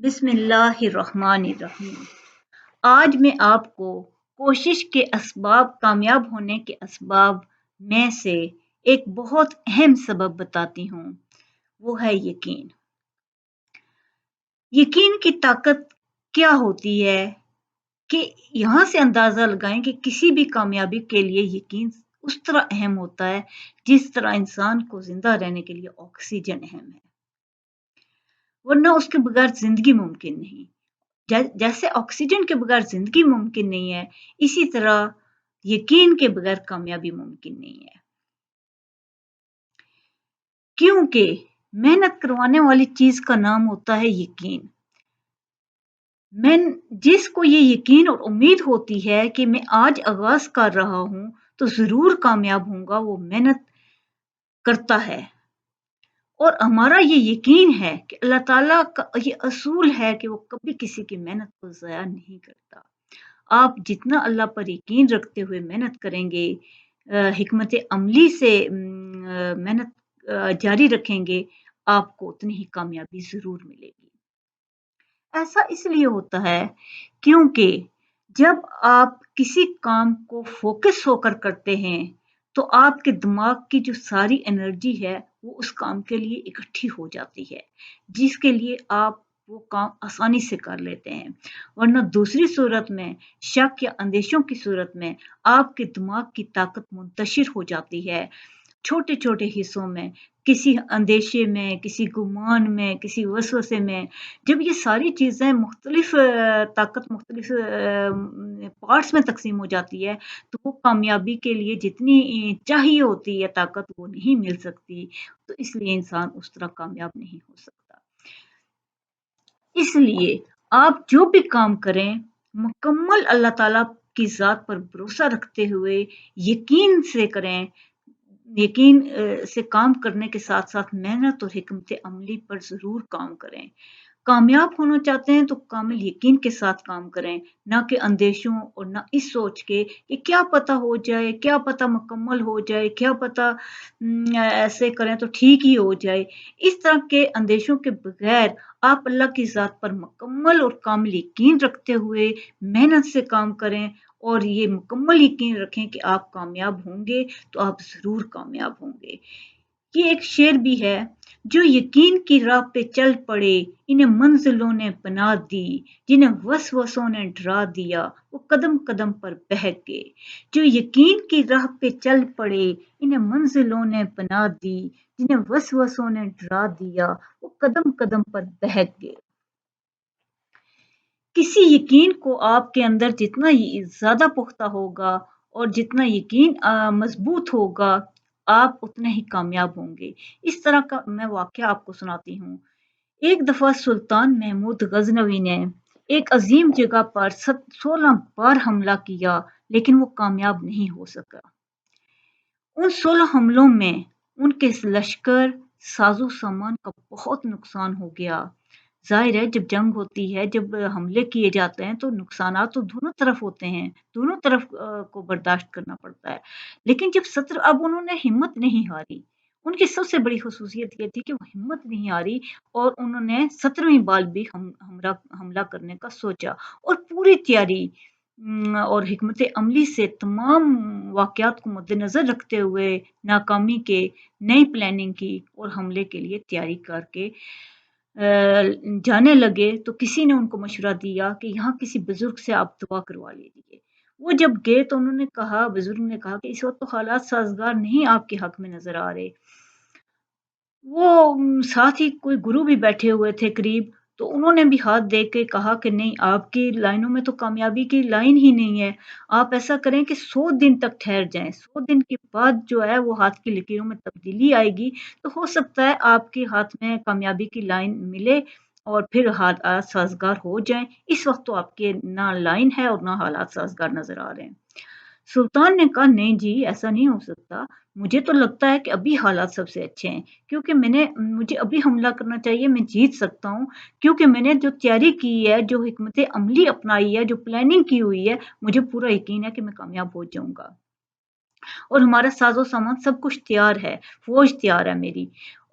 بسم اللہ الرحمن الرحیم۔ آج میں آپ کو کوشش کے اسباب، کامیاب ہونے کے اسباب میں سے ایک بہت اہم سبب بتاتی ہوں، وہ ہے یقین۔ یقین کی طاقت کیا ہوتی ہے کہ یہاں سے اندازہ لگائیں کہ کسی بھی کامیابی کے لیے یقین اس طرح اہم ہوتا ہے جس طرح انسان کو زندہ رہنے کے لیے آکسیجن اہم ہے، ورنہ اس کے بغیر زندگی ممکن نہیں۔ جیسے آکسیجن کے بغیر زندگی ممکن نہیں ہے، اسی طرح یقین کے بغیر کامیابی ممکن نہیں ہے، کیونکہ محنت کروانے والی چیز کا نام ہوتا ہے یقین۔ جس کو یہ یقین اور امید ہوتی ہے کہ میں آج آغاز کر رہا ہوں تو ضرور کامیاب ہوں گا، وہ محنت کرتا ہے۔ اور ہمارا یہ یقین ہے کہ اللہ تعالیٰ کا یہ اصول ہے کہ وہ کبھی کسی کی محنت کو ضائع نہیں کرتا۔ آپ جتنا اللہ پر یقین رکھتے ہوئے محنت کریں گے، حکمت عملی سے محنت جاری رکھیں گے، آپ کو اتنی ہی کامیابی ضرور ملے گی۔ ایسا اس لیے ہوتا ہے کیونکہ جب آپ کسی کام کو فوکس ہو کر کرتے ہیں تو آپ کے دماغ کی جو ساری انرجی ہے وہ اس کام کے لیے اکٹھی ہو جاتی ہے، جس کے لیے آپ وہ کام آسانی سے کر لیتے ہیں۔ ورنہ دوسری صورت میں، شک یا اندیشوں کی صورت میں، آپ کے دماغ کی طاقت منتشر ہو جاتی ہے چھوٹے چھوٹے حصوں میں، کسی اندیشے میں، کسی گمان میں، کسی وسوسے میں۔ جب یہ ساری چیزیں مختلف طاقت مختلف پارٹس میں تقسیم ہو جاتی ہے تو وہ کامیابی کے لیے جتنی چاہیے ہوتی ہے طاقت وہ نہیں مل سکتی، تو اس لیے انسان اس طرح کامیاب نہیں ہو سکتا۔ اس لیے آپ جو بھی کام کریں مکمل اللہ تعالیٰ کی ذات پر بھروسہ رکھتے ہوئے یقین سے کریں، یقین سے کام کرنے کے ساتھ ساتھ محنت اور حکمت عملی پر ضرور کام کریں۔ کامیاب ہونا چاہتے ہیں تو کامل یقین کے ساتھ کام کریں، نہ کہ اندیشوں اور نہ اس سوچ کے کہ کیا پتہ ہو جائے، کیا پتہ مکمل ہو جائے، کیا پتہ ایسے کریں تو ٹھیک ہی ہو جائے۔ اس طرح کے اندیشوں کے بغیر آپ اللہ کی ذات پر مکمل اور کامل یقین رکھتے ہوئے محنت سے کام کریں، اور یہ مکمل یقین رکھیں کہ آپ کامیاب ہوں گے تو آپ ضرور کامیاب ہوں گے۔ یہ ایک شعر بھی ہے، جو یقین کی راہ پہ چل پڑے انہیں منزلوں نے بنا دی، جنہیں وسوسوں نے ڈرا دیا وہ قدم قدم پر بہک گئے۔ جو یقین کی راہ پہ چل پڑے انہیں منزلوں نے بنا دی، جنہیں وسوسوں نے ڈرا دیا وہ قدم قدم پر بہک گئے۔ کسی یقین کو آپ کے اندر جتنا زیادہ پختہ ہوگا اور جتنا یقین مضبوط ہوگا، آپ اتنے ہی کامیاب ہوں گے۔ اس طرح کا میں واقعہ آپ کو سناتی ہوں۔ ایک دفعہ سلطان محمود غزنوی نے ایک عظیم جگہ پر 16 بار حملہ کیا، لیکن وہ کامیاب نہیں ہو سکا۔ ان 16 حملوں میں ان کے لشکر، ساز و سامان کا بہت نقصان ہو گیا۔ ظاہر ہے جب جنگ ہوتی ہے، جب حملے کیے جاتے ہیں تو نقصانات تو دونوں طرف ہوتے ہیں، دونوں طرف کو برداشت کرنا پڑتا ہے۔ لیکن جب اب انہوں نے ہمت نہیں ہاری، ان کی سب سے بڑی خصوصیت یہ تھی کہ وہ ہمت نہیں ہاری، اور انہوں نے 17ویں بار بھی حملہ کرنے کا سوچا، اور پوری تیاری اور حکمت عملی سے تمام واقعات کو مد نظر رکھتے ہوئے ناکامی کے نئی پلاننگ کی اور حملے کے لیے تیاری کر کے جانے لگے تو کسی نے ان کو مشورہ دیا کہ یہاں کسی بزرگ سے آپ دعا کروا لیجیے۔ وہ جب گئے تو انہوں نے کہا، بزرگ نے کہا کہ اس وقت تو حالات سازگار نہیں آپ کے حق میں نظر آ رہے۔ وہ ساتھ ہی کوئی گرو بھی بیٹھے ہوئے تھے قریب، تو انہوں نے بھی ہاتھ دے کے کہا کہ نہیں، آپ کی لائنوں میں تو کامیابی کی لائن ہی نہیں ہے، آپ ایسا کریں کہ 100 دن تک ٹھہر جائیں، 100 دن کے بعد جو ہے وہ ہاتھ کی لکیروں میں تبدیلی آئے گی، تو ہو سکتا ہے آپ کے ہاتھ میں کامیابی کی لائن ملے اور پھر حالات سازگار ہو جائیں۔ اس وقت تو آپ کے نہ لائن ہے اور نہ حالات سازگار نظر آ رہے ہیں۔ سلطان نے کہا نہیں جی، ایسا نہیں ہو سکتا، مجھے تو لگتا ہے کہ ابھی حالات سب سے اچھے ہیں، کیونکہ مجھے ابھی حملہ کرنا چاہیے، میں جیت سکتا ہوں، کیونکہ میں نے جو تیاری کی ہے، جو حکمت عملی اپنائی ہے، جو پلاننگ کی ہوئی ہے، مجھے پورا یقین ہے کہ میں کامیاب ہو جاؤں گا، اور ہمارا ساز و سامان سب کچھ تیار ہے، فوج تیار ہے میری،